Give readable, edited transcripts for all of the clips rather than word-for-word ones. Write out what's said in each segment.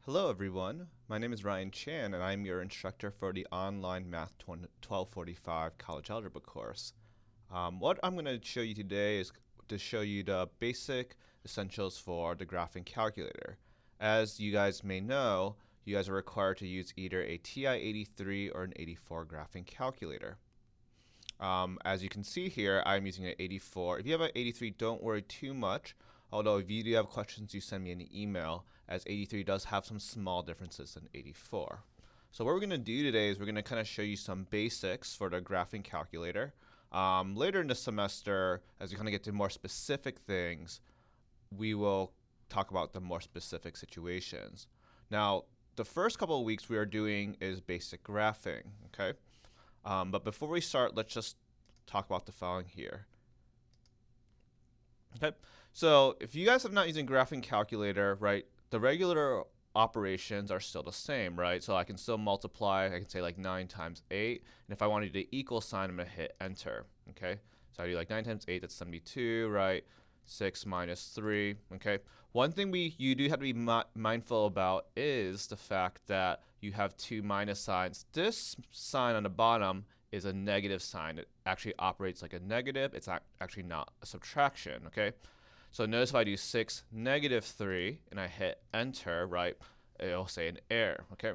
Hello everyone, my name is Ryan Chan and I'm your instructor for the online Math 1245 College Algebra course. What I'm going to show you today is to show you the basic essentials for the graphing calculator. As you guys may know, you guys are required to use either a TI-83 or an 84 graphing calculator. As you can see here, I'm using an 84. If you have an 83, don't worry too much. Although if you do have questions, you send me an email, as 83 does have some small differences than 84. So what we're going to do today is we're going to kind of show you some basics for the graphing calculator. Later in the semester, as we kind of get to more specific things, we will talk about the more specific situations. Now, the first couple of weeks we are doing is basic graphing, okay? But before we start, let's just talk about the following here. Okay, so if you guys have not using graphing calculator, right, the regular operations are still the same, right? So I can still multiply. I can say like 9 times 8. And if I wanted to do equal sign, I'm going to hit enter, okay? So I do like 9 times 8, that's 72, right? 6 minus 3, okay? One thing you do have to be mindful about is the fact that you have two minus signs. This sign on the bottom is a negative sign. It actually operates like a negative. It's actually not a subtraction, okay? So notice if I do 6, negative 3, and I hit enter, right, it'll say an error, okay?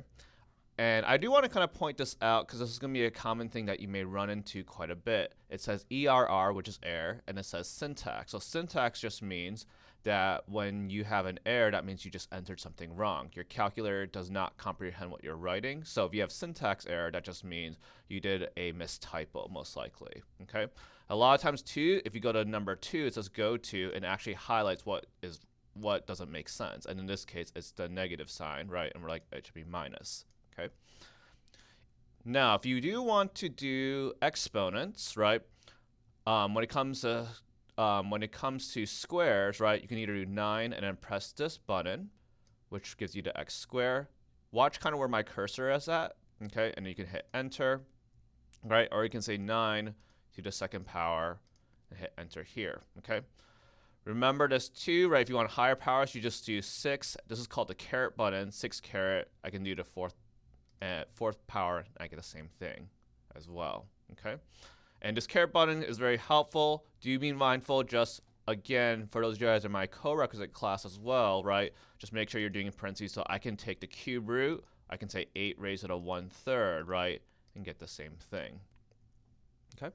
And I do want to kind of point this out because this is going to be a common thing that you may run into quite a bit. It says ERR, which is error, and it says syntax. So syntax just means that when you have an error, that means you just entered something wrong. Your calculator does not comprehend what you're writing. So if you have syntax error, that just means you did a mistypo, most likely, okay? A lot of times, too, if you go to number 2, it says go to, and actually highlights what doesn't make sense. And in this case, it's the negative sign, right? And we're like, it should be minus. Okay. Now, if you do want to do exponents, right? When it comes to squares, right? You can either do 9 and then press this button, which gives you the x square. Watch kind of where my cursor is at, okay? And you can hit enter, right? Or you can say 9 to the second power and hit enter here, okay? Remember this too, right? If you want higher powers, you just do 6. This is called the caret button, 6 caret. I can do the fourth power, and I get the same thing as well, okay? And this caret button is very helpful. Do be mindful, just again, for those of you guys in my co-requisite class as well, right? Just make sure you're doing in parentheses. So I can take the cube root, I can say 8 raised to the 1/3, right? And get the same thing, okay?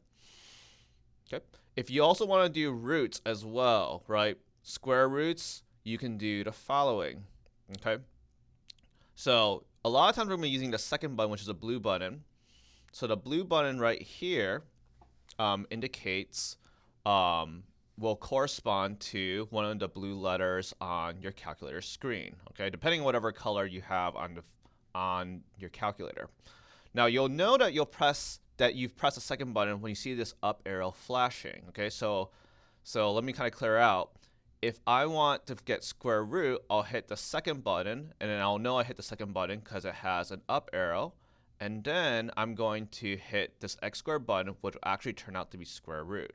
Okay. If you also want to do roots as well, right? Square roots, you can do the following, okay? So a lot of times we're going to be using the second button, which is a blue button. So the blue button right here indicates, will correspond to one of the blue letters on your calculator screen, okay? Depending on whatever color you have on your calculator. Now you'll know that you've pressed the second button when you see this up arrow flashing, okay? So let me kind of clear out. If I want to get square root, I'll hit the second button, and then I'll know I hit the second button because it has an up arrow. And then I'm going to hit this x squared button, which will actually turn out to be square root.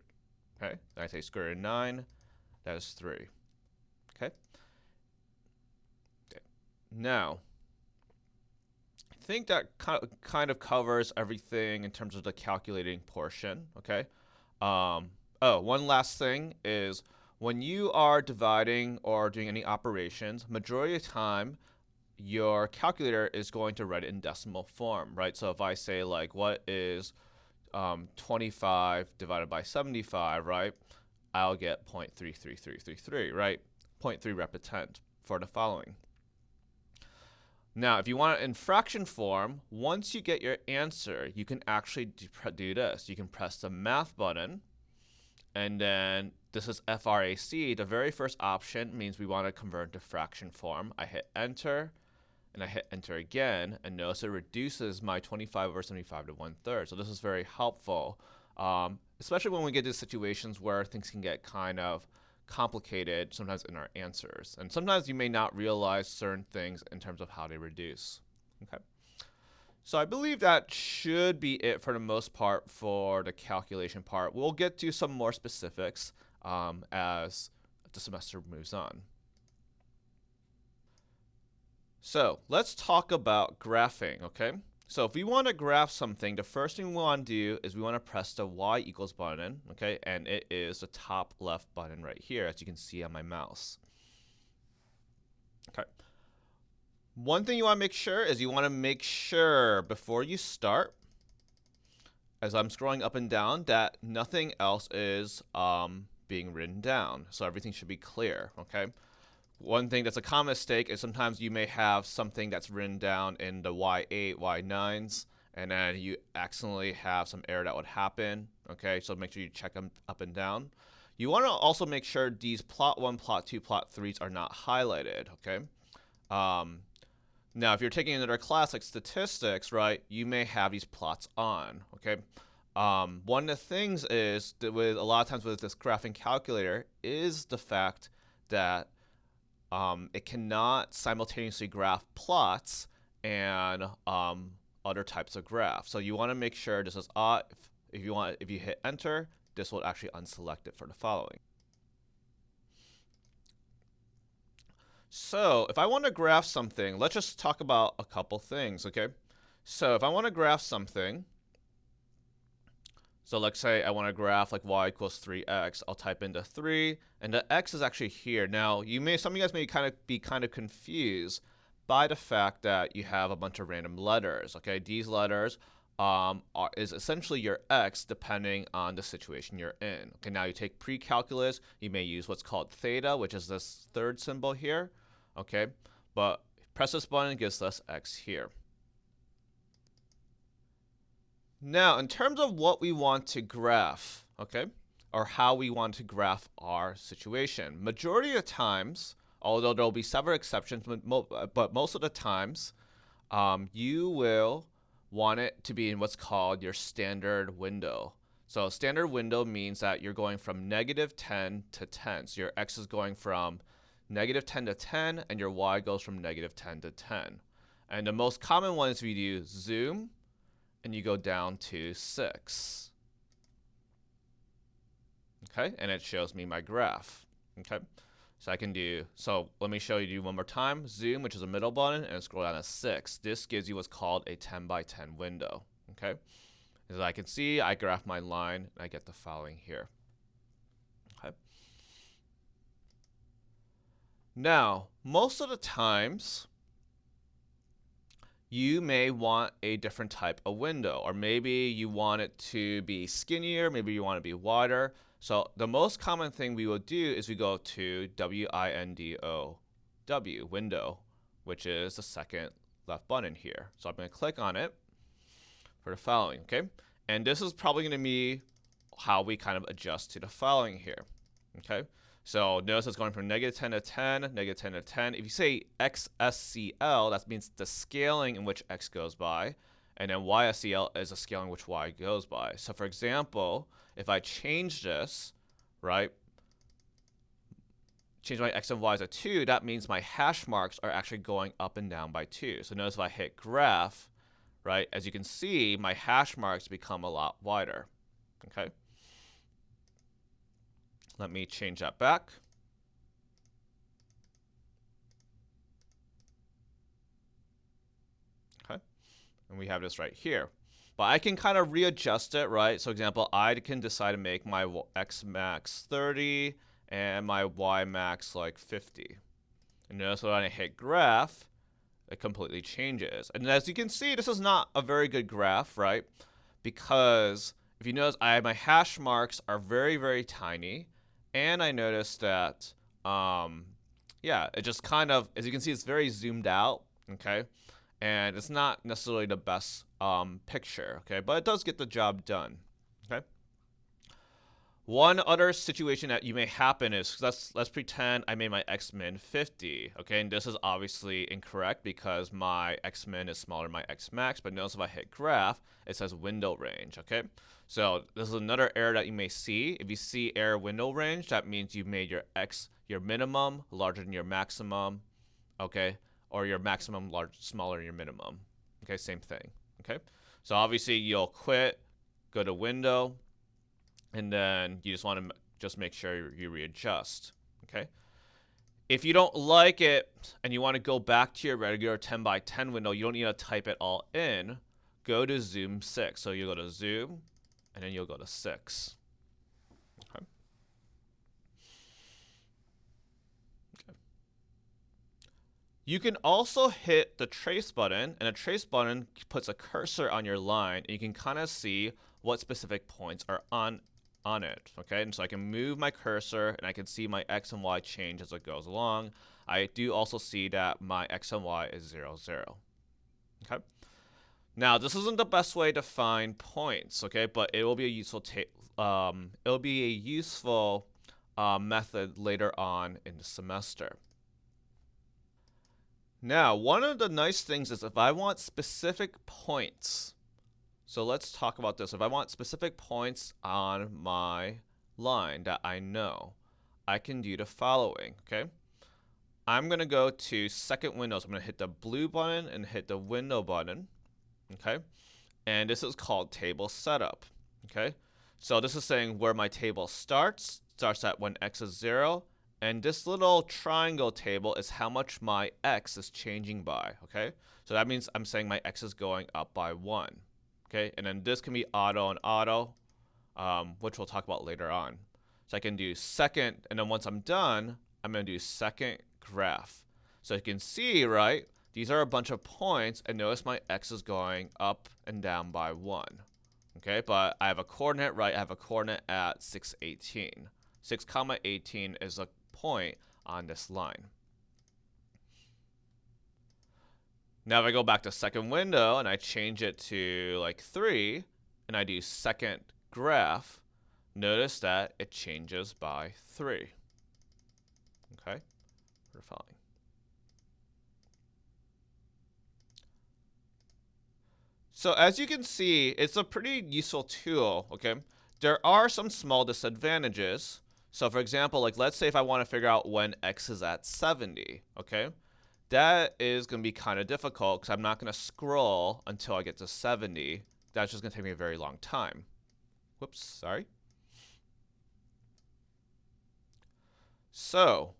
Okay, then I say square root of 9, that is 3. Okay. Now, I think that kind of covers everything in terms of the calculating portion. Okay. One last thing is, when you are dividing or doing any operations, majority of the time, your calculator is going to write it in decimal form, right? So if I say like, what is 25 divided by 75, right? I'll get 0.33333, right? 0.3 repetent for the following. Now, if you want it in fraction form, once you get your answer, you can actually do this. You can press the math button, and then this is FRAC. The very first option means we want to convert to fraction form. I hit enter, and I hit enter again, and notice it reduces my 25 over 75 to 1/3. So this is very helpful, especially when we get to situations where things can get kind of complicated sometimes in our answers. And sometimes you may not realize certain things in terms of how they reduce. Okay. So I believe that should be it for the most part for the calculation part. We'll get to some more specifics as the semester moves on. So let's talk about graphing, okay? So if we want to graph something, the first thing we want to do is we want to press the y equals button, okay? And it is the top left button right here, as you can see on my mouse. Okay. One thing you want to make sure is you want to make sure before you start, as I'm scrolling up and down, that nothing else is being written down. So everything should be clear, okay? One thing that's a common mistake is sometimes you may have something that's written down in the Y8, Y9s, and then you accidentally have some error that would happen, okay? So make sure you check them up and down. You want to also make sure these plot 1, plot 2, plot 3s are not highlighted, okay? Now, if you're taking another class like statistics, right, you may have these plots on, okay? One of the things is that with a lot of times with this graphing calculator is the fact that it cannot simultaneously graph plots and other types of graphs. So you want to make sure this is off. If you hit enter, this will actually unselect it for the following. So if I want to graph something, let's just talk about a couple things, okay? So if I want to graph something, so let's say I want to graph like y equals 3x. I'll type into 3, and the x is actually here. Now, some of you guys may be kind of confused by the fact that you have a bunch of random letters. Okay, these letters is essentially your x depending on the situation you're in. Okay, now you take pre-calculus, you may use what's called theta, which is this third symbol here. Okay, but press this button gives us x here. Now, in terms of what we want to graph, okay, or how we want to graph our situation, majority of the times, although there will be several exceptions, but most of the times, you will want it to be in what's called your standard window. So standard window means that you're going from -10 to 10. So your x is going from -10 to 10, and your y goes from -10 to 10. And the most common one is if you do zoom, and you go down to 6. Okay, and it shows me my graph. Okay, so I can so let me show you one more time. Zoom, which is a middle button, and scroll down to 6. This gives you what's called a 10 by 10 window. Okay, as I can see, I graph my line, and I get the following here. Okay. Now, most of the times, you may want a different type of window, or maybe you want it to be skinnier, maybe you want it to be wider. So the most common thing we will do is we go to W-I-N-D-O-W, window, which is the second left button here. So I'm going to click on it for the following, okay? And this is probably going to be how we kind of adjust to the following here, okay? So notice it's going from -10 to 10, -10 to 10. If you say XSCL, that means the scaling in which X goes by. And then YSCL is the scaling which Y goes by. So for example, if I change this, right, change my X and Y to 2, that means my hash marks are actually going up and down by 2. So notice if I hit graph, right, as you can see, my hash marks become a lot wider, okay? Let me change that back. Okay, and we have this right here. But I can kind of readjust it, right? So example, I can decide to make my X max 30 and my Y max like 50. And notice when I hit graph, it completely changes. And as you can see, this is not a very good graph, right? Because if you notice, my hash marks are very, very tiny. And I noticed that, yeah, it just kind of, as you can see, it's very zoomed out, okay? And it's not necessarily the best picture, okay? But it does get the job done, okay? One other situation that you may happen is, let's pretend I made my X-min 50, okay? And this is obviously incorrect because my X-min is smaller than my X-max, but notice if I hit graph, it says window range, okay? So this is another error that you may see. If you see error window range, that means you made your your minimum larger than your maximum, okay? Or your maximum smaller than your minimum, okay? Same thing, okay? So obviously you'll quit, go to window, and then you just want to make sure you readjust, okay? If you don't like it and you want to go back to your regular 10 by 10 window, you don't need to type it all in. Go to zoom 6. So you go to zoom, and then you'll go to 6. Okay. You can also hit the trace button, and a trace button puts a cursor on your line, and you can kind of see what specific points are on it. Okay, and so I can move my cursor, and I can see my x and y change as it goes along. I do also see that my x and y is 0, 0. Okay. Now, this isn't the best way to find points, okay, but it will be a useful method later on in the semester. Now, one of the nice things is if I want specific points, so let's talk about this. If I want specific points on my line that I know, I can do the following, okay? I'm going to go to second window. So I'm going to hit the blue button and hit the window button, okay? And this is called table setup, okay? So this is saying where my table starts at when x is 0. And this little triangle table is how much my x is changing by, okay? So that means I'm saying my x is going up by 1, okay? And then this can be auto and auto, which we'll talk about later on. So I can do second, and then once I'm done, I'm going to do second graph. So you can see, right, these are a bunch of points, and notice my x is going up and down by 1, okay? But I have a coordinate, right? I have a coordinate at 6, 18. 6, 18 is a point on this line. Now if I go back to second window and I change it to like 3 and I do second graph, notice that it changes by 3. Okay, we're following. So as you can see, it's a pretty useful tool, okay? There are some small disadvantages. So for example, like let's say if I want to figure out when x is at 70, okay? That is going to be kind of difficult because I'm not going to scroll until I get to 70. That's just going to take me a very long time. Whoops, sorry. So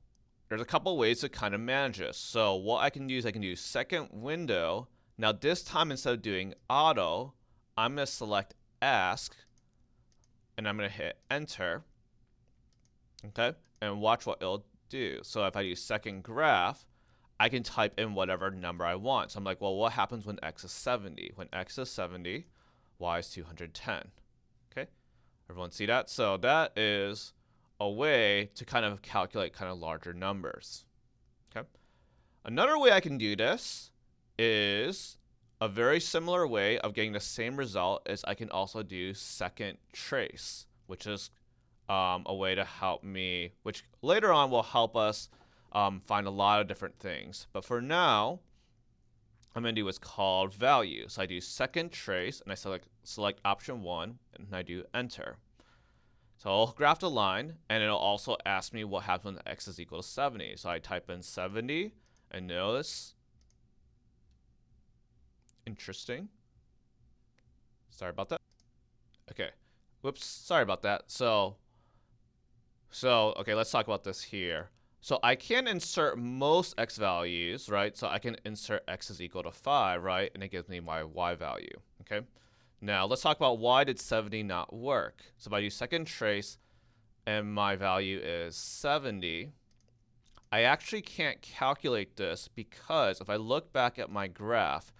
there's a couple ways to kind of manage this. So what I can do is I can do second window. Now this time instead of doing auto, I'm going to select ask, and I'm going to hit enter. Okay, and watch what it'll do. So if I do second graph, I can type in whatever number I want. So I'm like, well, what happens when x is 70? When x is 70, y is 210. Okay, everyone see that? So that is a way to kind of calculate kind of larger numbers. Okay, another way I can do this is a very similar way of getting the same result is I can also do second trace, which is a way to help me, which later on will help us find a lot of different things. But for now, I'm going to do what's called value. So I do second trace, and I select option 1, and I do enter. So I'll graph the line, and it'll also ask me what happens when x is equal to 70. So I type in 70, and notice, interesting. Sorry about that. Okay, whoops, sorry about that. So okay, let's talk about this here. So I can insert most x values, right? So I can insert x is equal to 5, right? And it gives me my y value, okay? Now let's talk about why did 70 not work. So if I do second trace and my value is 70, I actually can't calculate this because if I look back at my graph,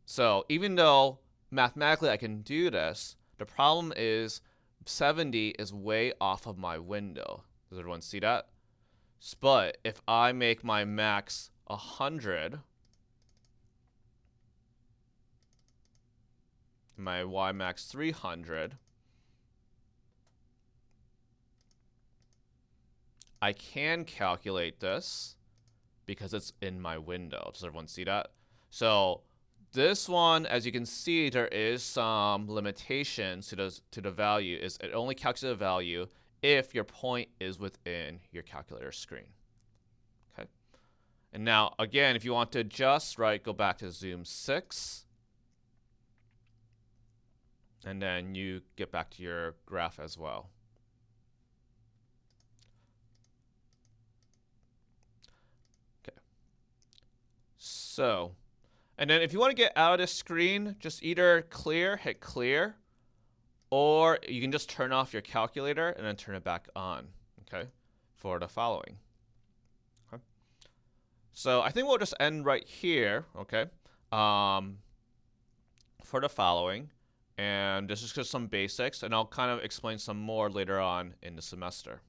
so even though mathematically I can do this, the problem is 70 is way off of my window. Does everyone see that? But if I make my max 100, my y max 300, I can calculate this because it's in my window. Does everyone see that? So this one, as you can see, there is some limitations to the value. Is it only calculates the value if your point is within your calculator screen. Okay. And now, again, if you want to adjust, right, go back to zoom 6. And then you get back to your graph as well. So, and then if you want to get out of this screen, just either hit clear, or you can just turn off your calculator and then turn it back on, okay, for the following. Okay. So I think we'll just end right here, okay, for the following. And this is just some basics, and I'll kind of explain some more later on in the semester.